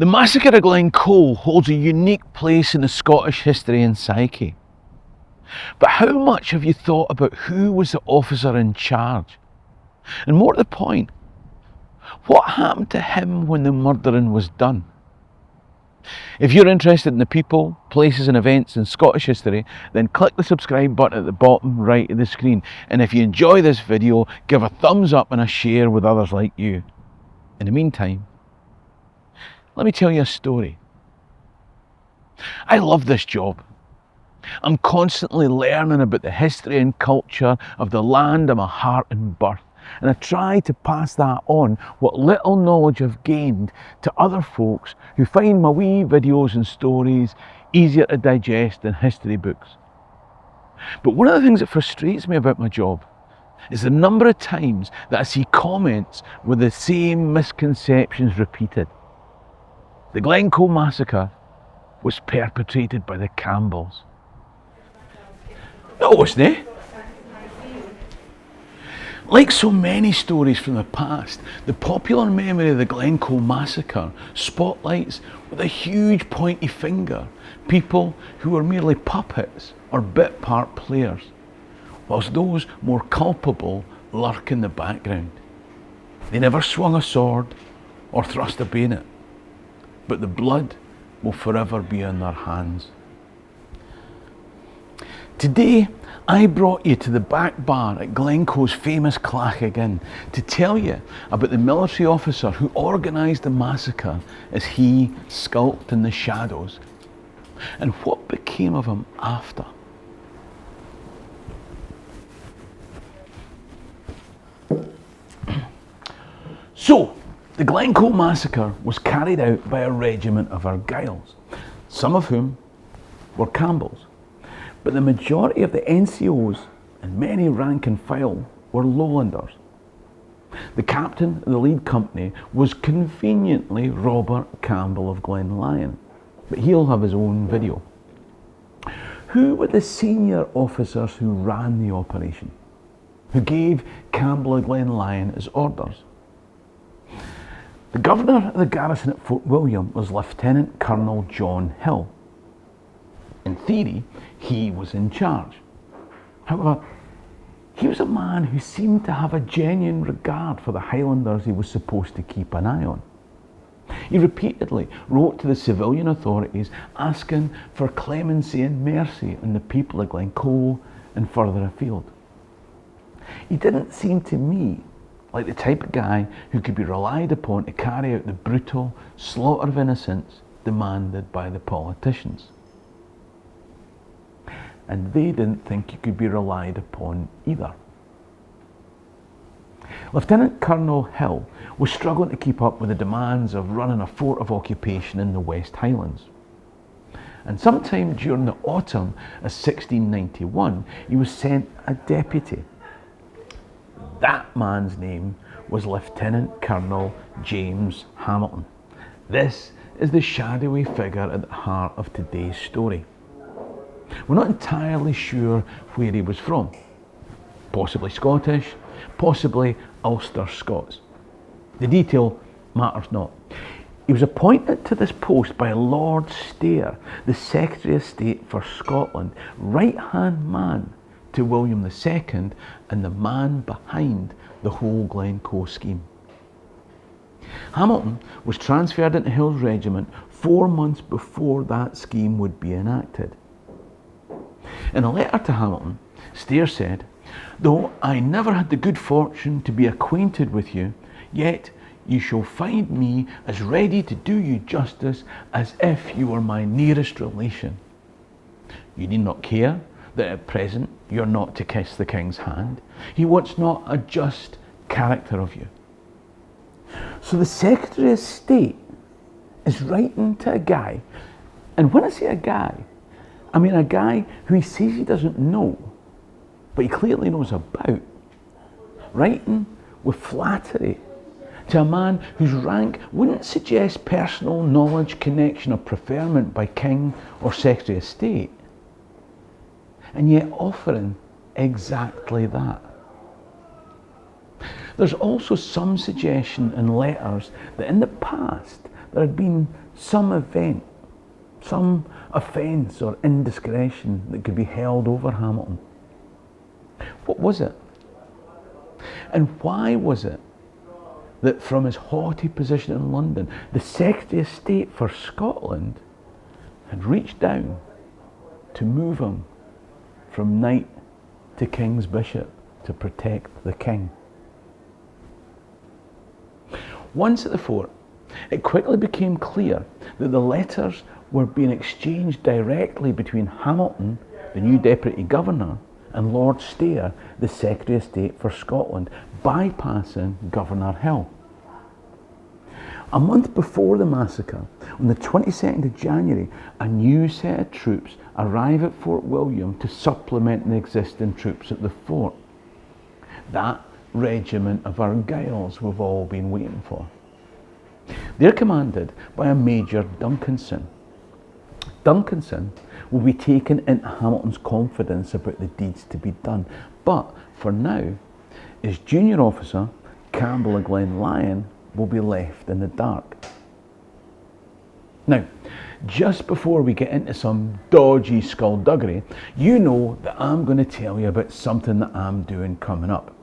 The massacre of Glencoe holds a unique place in the Scottish history and psyche. But how much have you thought about who was the officer in charge? And more to the point, what happened to him when the murdering was done? If you're interested in the people, places and events in Scottish history, then click the subscribe button at the bottom right of the screen. And if you enjoy this video, give a thumbs up and a share with others like you. In the meantime, let me tell you a story. I love this job. I'm constantly learning about the history and culture of the land of my heart and birth, and I try to pass that on, what little knowledge I've gained, to other folks who find my wee videos and stories easier to digest than history books. But one of the things that frustrates me about my job is the number of times that I see comments with the same misconceptions repeated. The Glencoe Massacre was perpetrated by the Campbells. No, it wasn't. Like so many stories from the past, the popular memory of the Glencoe Massacre spotlights with a huge pointy finger people who were merely puppets or bit part players, whilst those more culpable lurk in the background. They never swung a sword or thrust a bayonet, but the blood will forever be in their hands. Today, I brought you to the back bar at Glencoe's famous Clachig Inn to tell you about the military officer who organised the massacre as he skulked in the shadows, and what became of him after. So, the Glencoe Massacre was carried out by a regiment of Argylls, some of whom were Campbells. But the majority of the NCOs and many rank and file were Lowlanders. The captain of the lead company was conveniently Robert Campbell of Glenlyon, but he'll have his own video. Who were the senior officers who ran the operation? Who gave Campbell of Glenlyon his orders? The governor of the garrison at Fort William was Lieutenant Colonel John Hill. In theory, he was in charge. However, he was a man who seemed to have a genuine regard for the Highlanders he was supposed to keep an eye on. He repeatedly wrote to the civilian authorities asking for clemency and mercy on the people of Glencoe and further afield. He didn't seem to me like the type of guy who could be relied upon to carry out the brutal slaughter of innocents demanded by the politicians. And they didn't think he could be relied upon either. Lieutenant Colonel Hill was struggling to keep up with the demands of running a fort of occupation in the West Highlands. And sometime during the autumn of 1691, he was sent a deputy. That man's name was Lieutenant Colonel James Hamilton. This is the shadowy figure at the heart of today's story. We're not entirely sure where he was from. Possibly Scottish, possibly Ulster Scots. The detail matters not. He was appointed to this post by Lord Stair, the Secretary of State for Scotland, right-hand man to William II and the man behind the whole Glencoe scheme. Hamilton was transferred into Hill's regiment 4 months before that scheme would be enacted. In a letter to Hamilton, Stair said, "Though I never had the good fortune to be acquainted with you, yet you shall find me as ready to do you justice as if you were my nearest relation. You need not care that at present you are not to kiss the king's hand. He wants not a just character of you." So the Secretary of State is writing to a guy, and when I say a guy, I mean a guy who he says he doesn't know, but he clearly knows about, writing with flattery to a man whose rank wouldn't suggest personal knowledge, connection or preferment by King or Secretary of State, and yet offering exactly that. There's also some suggestion in letters that in the past there had been some event, some offence or indiscretion that could be held over Hamilton. What was it? And why was it that from his haughty position in London, the Secretary of State for Scotland had reached down to move him from knight to King's Bishop to protect the King? Once at the fort, it quickly became clear that the letters were being exchanged directly between Hamilton, the new Deputy Governor, and Lord Stair, the Secretary of State for Scotland, bypassing Governor Hill. A month before the massacre, on the 22nd of January, a new set of troops arrive at Fort William to supplement the existing troops at the fort. That regiment of Argylls we've all been waiting for. They're commanded by a Major Duncanson. Duncanson will be taken into Hamilton's confidence about the deeds to be done, but for now, his junior officer, Campbell of Glenlyon, will be left in the dark. Now, just before we get into some dodgy skullduggery, you know that I'm going to tell you about something that I'm doing coming up.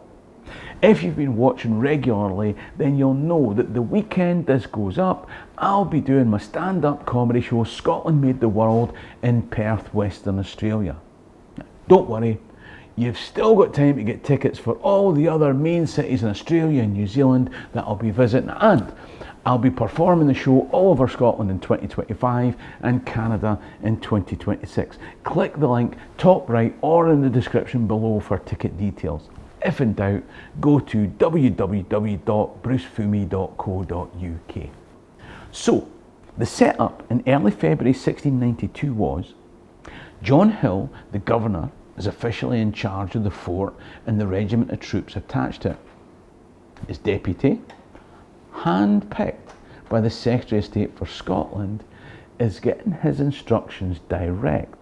If you've been watching regularly, then you'll know that the weekend this goes up, I'll be doing my stand-up comedy show, Scotland Made the World, in Perth, Western Australia. Don't worry, you've still got time to get tickets for all the other main cities in Australia and New Zealand that I'll be visiting, and I'll be performing the show all over Scotland in 2025 and Canada in 2026. Click the link top right or in the description below for ticket details. If in doubt, go to www.brucefummey.co.uk. So, the setup in early February 1692 was John Hill, the governor, is officially in charge of the fort and the regiment of troops attached to it. His deputy, hand-picked by the Secretary of State for Scotland, is getting his instructions direct.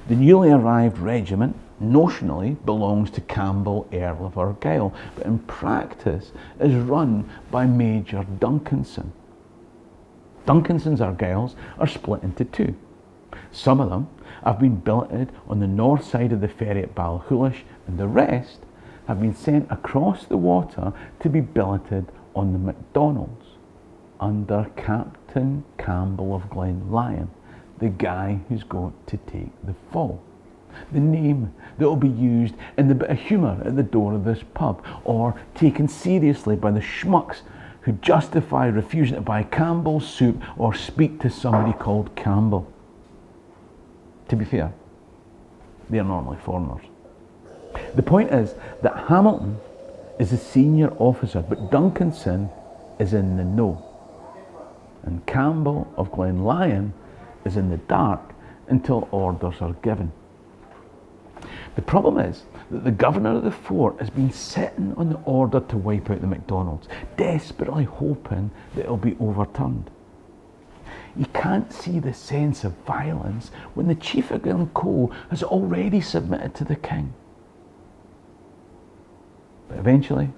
The newly arrived regiment notionally belongs to Campbell, Earl of Argyll, but in practice is run by Major Duncanson. Duncanson's Argylls are split into two. Some of them have been billeted on the north side of the ferry at Balhulish, and the rest have been sent across the water to be billeted on the MacDonalds under Captain Campbell of Glenlyon, the guy who's going to take the fall. The name that will be used in the bit of humour at the door of this pub, or taken seriously by the schmucks who justify refusing to buy Campbell's soup or speak to somebody called Campbell. To be fair, they are normally foreigners. The point is that Hamilton is a senior officer, but Duncanson is in the know. And Campbell of Glenlyon is in the dark until orders are given. The problem is that the governor of the fort has been sitting on the order to wipe out the MacDonalds, desperately hoping that it'll be overturned. He can't see the sense of violence when the chief of Glencoe has already submitted to the king. But eventually,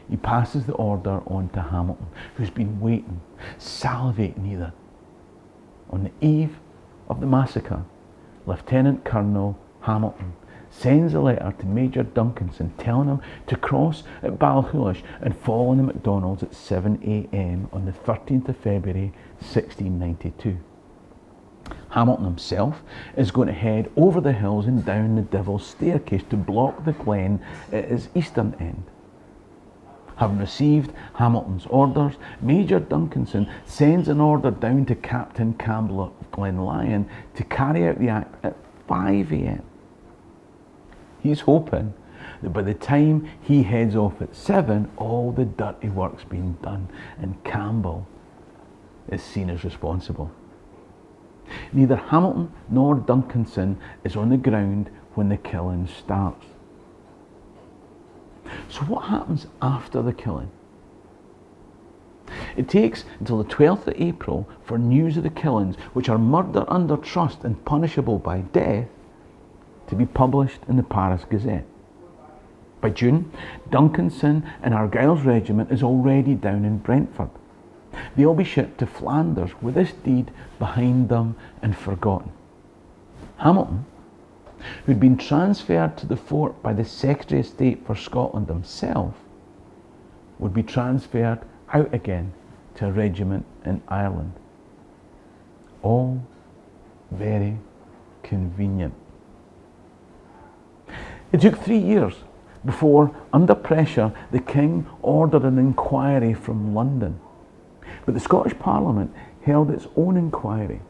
he passes the order on to Hamilton, who's been waiting, salivating either. On the eve of the massacre, Lieutenant Colonel Hamilton sends a letter to Major Duncanson telling him to cross at Balhulish and fall on the MacDonalds at 7 a.m. on the 13th of February 1692. Hamilton himself is going to head over the hills and down the Devil's Staircase to block the glen at its eastern end. Having received Hamilton's orders, Major Duncanson sends an order down to Captain Campbell of Glenlyon to carry out the act at 5 a.m. He's hoping that by the time he heads off at 7, all the dirty work's been done and Campbell is seen as responsible. Neither Hamilton nor Duncanson is on the ground when the killing starts. So what happens after the killing? It takes until the 12th of April for news of the killings, which are murder under trust and punishable by death, to be published in the Paris Gazette. By June, Duncanson and Argyll's regiment is already down in Brentford. they'll be shipped to Flanders with this deed behind them and forgotten. Hamilton, who'd been transferred to the fort by the Secretary of State for Scotland himself, would be transferred out again to a regiment in Ireland. All very convenient. It took 3 years before, under pressure, the King ordered an inquiry from London. But the Scottish Parliament held its own inquiry.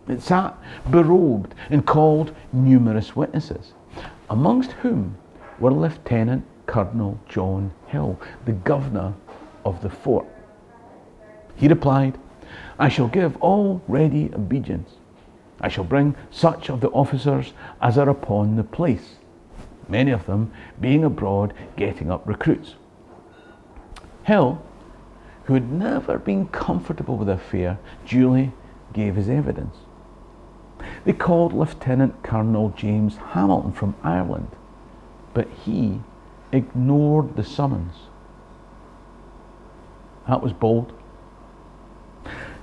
It sat berobed and called numerous witnesses, amongst whom were Lieutenant Colonel John Hill, the governor of the fort. He replied, "I shall give all ready obedience. I shall bring such of the officers as are upon the place, many of them being abroad getting up recruits." Hill, who had never been comfortable with the affair, duly gave his evidence. They called Lieutenant Colonel James Hamilton from Ireland, but he ignored the summons. That was bold.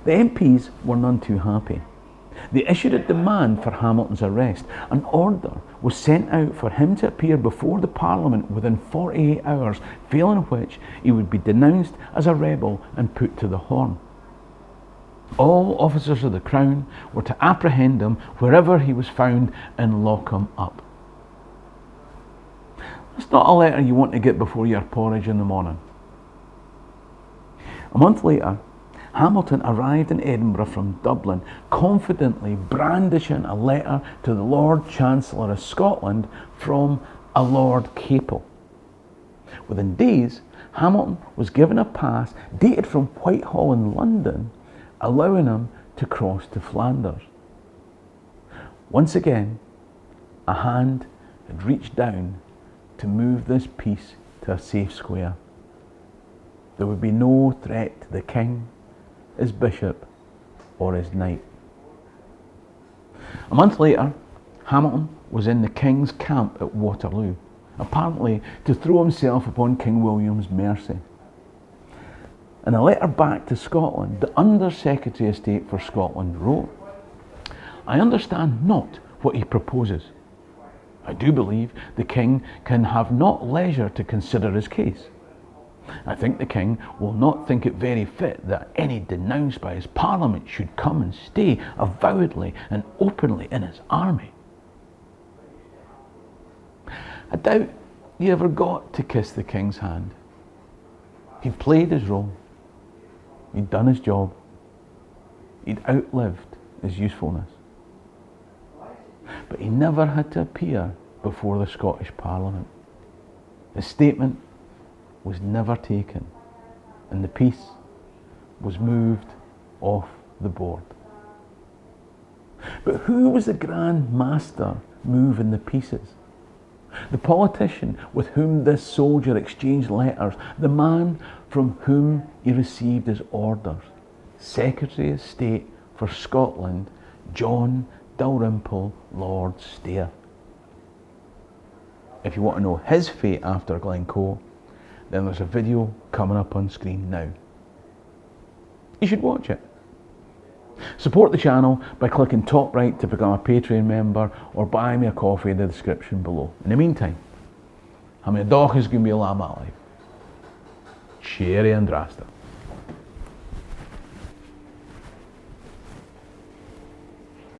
The MPs were none too happy. They issued a demand for Hamilton's arrest. An order was sent out for him to appear before the Parliament within 48 hours, failing which he would be denounced as a rebel and put to the horn. All officers of the Crown were to apprehend him wherever he was found and lock him up. That's not a letter you want to get before your porridge in the morning. A month later, Hamilton arrived in Edinburgh from Dublin, confidently brandishing a letter to the Lord Chancellor of Scotland from a Lord Capel. Within days, Hamilton was given a pass dated from Whitehall in London, allowing him to cross to Flanders. Once again, a hand had reached down to move this peace to a safe square. There would be no threat to the King, his bishop, or his knight. A month later, Hamilton was in the King's camp at Waterloo, apparently to throw himself upon King William's mercy. In a letter back to Scotland, the Under Secretary of State for Scotland wrote, "I understand not what he proposes. I do believe the King can have not leisure to consider his case. I think the King will not think it very fit that any denounced by his Parliament should come and stay avowedly and openly in his army." I doubt he ever got to kiss the King's hand. He'd played his role. He'd done his job. He'd outlived his usefulness. But he never had to appear before the Scottish Parliament. His statement was never taken, and the peace was moved off the board. But who was the Grand Master moving the pieces? The politician with whom this soldier exchanged letters, the man from whom he received his orders, Secretary of State for Scotland, John Dalrymple Lord Stair. If you want to know his fate after Glencoe, then there's a video coming up on screen now. You should watch it. Support the channel by clicking top right to become a Patreon member, or buy me a coffee in the description below. In the meantime, ha' my dag is going to be a lamb alive. Cheery and drasta.